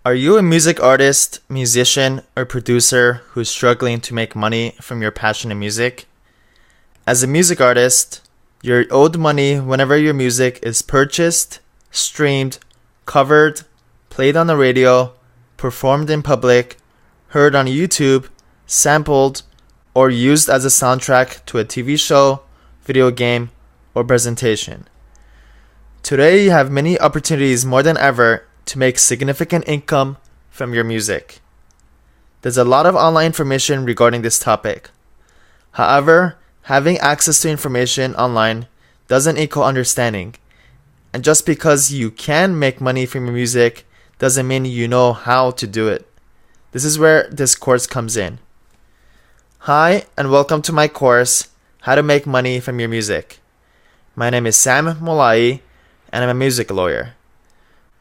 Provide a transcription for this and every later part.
Are you a music artist, musician, or producer who's struggling to make money from your passion in music? As a music artist, you're owed money whenever your music is purchased, streamed, covered, played on the radio, performed in public, heard on YouTube, sampled, or used as a soundtrack to a TV show, video game, or presentation. Today, you have many opportunities more than ever to make significant income from your music. There's a lot of online information regarding this topic. However, having access to information online doesn't equal understanding. And just because you can make money from your music doesn't mean you know how to do it. This is where this course comes in. Hi, and welcome to my course, How to Make Money from Your Music. My name is Sam Molai, and I'm a music lawyer.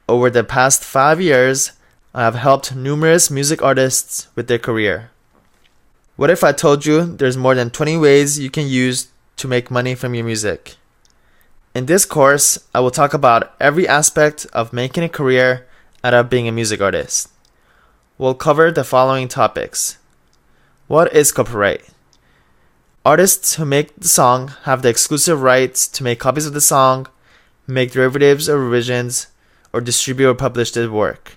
Over the past 5 years, I have helped numerous music artists with their career. What if I told you there's more than 20 ways you can use to make money from your music? In this course, I will talk about every aspect of making a career out of being a music artist. We'll cover the following topics. What is copyright? Artists who make the song have the exclusive rights to make copies of the song, make derivatives or revisions, or distribute or publish the work.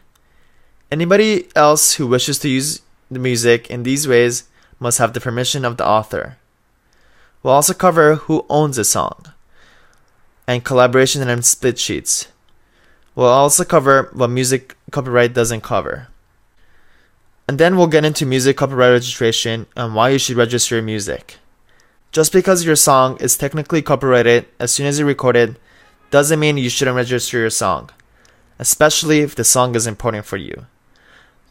Anybody else who wishes to use the music in these ways must have the permission of the author. We'll also cover who owns a song, and collaboration and split sheets. We'll also cover what music copyright doesn't cover. And then we'll get into music copyright registration and why you should register your music. Just because your song is technically copyrighted as soon as you record it doesn't mean you shouldn't register your song, especially if the song is important for you.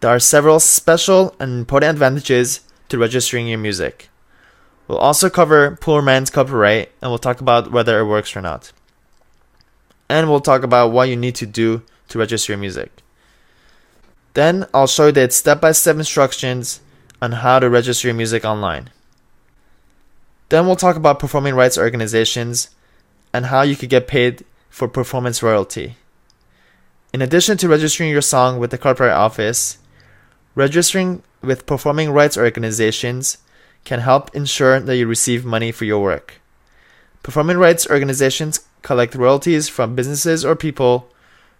There are several special and important advantages to registering your music. We'll also cover poor man's copyright, and we'll talk about whether it works or not. And we'll talk about what you need to do to register your music. Then I'll show you the step-by-step instructions on how to register your music online. Then we'll talk about performing rights organizations and how you could get paid for performance royalty. In addition to registering your song with the Copyright Office, registering with performing rights organizations can help ensure that you receive money for your work. Performing rights organizations collect royalties from businesses or people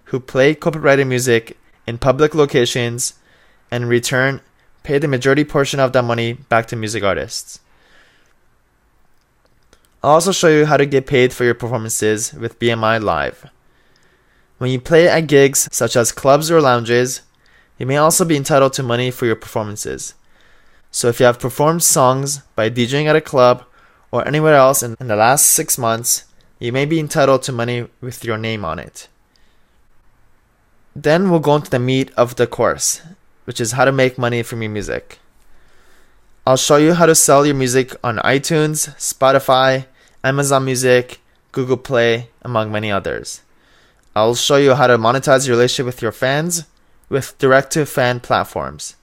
who play copyrighted music in public locations and in return pay the majority portion of that money back to music artists. I'll also show you how to get paid for your performances with BMI Live. When you play at gigs such as clubs or lounges, you may also be entitled to money for your performances. So if you have performed songs by DJing at a club or anywhere else in the last 6 months, you may be entitled to money with your name on it. Then we'll go into the meat of the course, which is how to make money from your music. I'll show you how to sell your music on iTunes, Spotify, Amazon Music, Google Play, among many others. I'll show you how to monetize your relationship with your fans with direct-to-fan platforms.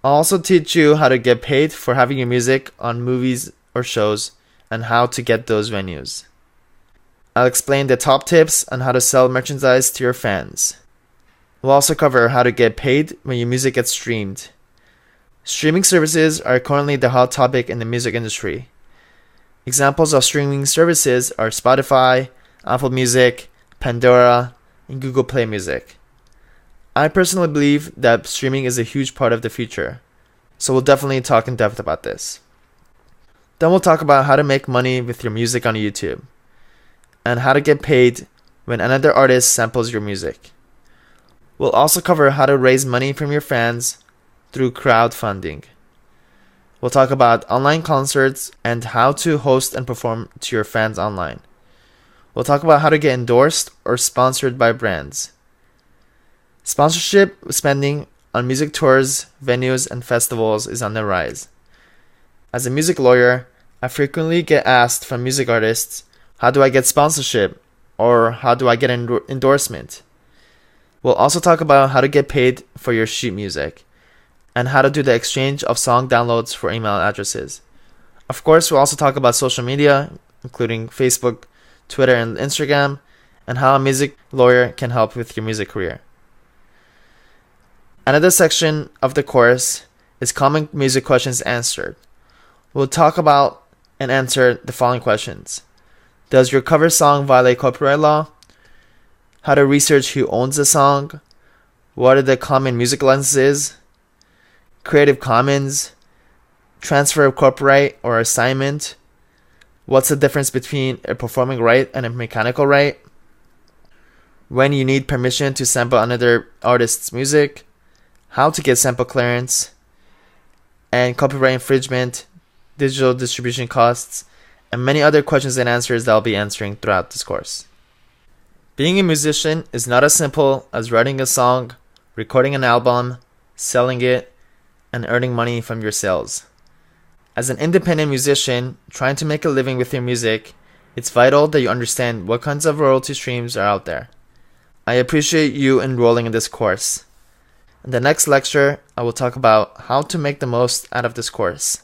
I'll also teach you how to get paid for having your music on movies or shows and how to get those venues. I'll explain the top tips on how to sell merchandise to your fans. We'll also cover how to get paid when your music gets streamed. Streaming services are currently the hot topic in the music industry. Examples of streaming services are Spotify, Apple Music, Pandora, and Google Play Music. I personally believe that streaming is a huge part of the future, so we'll definitely talk in depth about this. Then we'll talk about how to make money with your music on YouTube, and how to get paid when another artist samples your music. We'll also cover how to raise money from your fans through crowdfunding. We'll talk about online concerts and how to host and perform to your fans online. We'll talk about how to get endorsed or sponsored by brands. Sponsorship spending on music tours, venues, and festivals is on the rise. As a music lawyer, I frequently get asked from music artists, how do I get sponsorship? Or how do I get endorsement? We'll also talk about how to get paid for your sheet music and how to do the exchange of song downloads for email addresses. Of course, we'll also talk about social media, including Facebook, Twitter, and Instagram, and how a music lawyer can help with your music career. Another section of the course is common music questions answered. We'll talk about and answer the following questions. Does your cover song violate copyright law? How to research who owns the song? What are the common music licenses? Creative Commons? Transfer of copyright or assignment? What's the difference between a performing right and a mechanical right? When you need permission to sample another artist's music? How to get sample clearance? And copyright infringement, digital distribution costs, and many other questions and answers that I'll be answering throughout this course. Being a musician is not as simple as writing a song, recording an album, selling it, and earning money from your sales. As an independent musician trying to make a living with your music, it's vital that you understand what kinds of royalty streams are out there. I appreciate you enrolling in this course. In the next lecture, I will talk about how to make the most out of this course.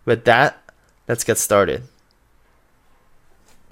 With that, let's get started.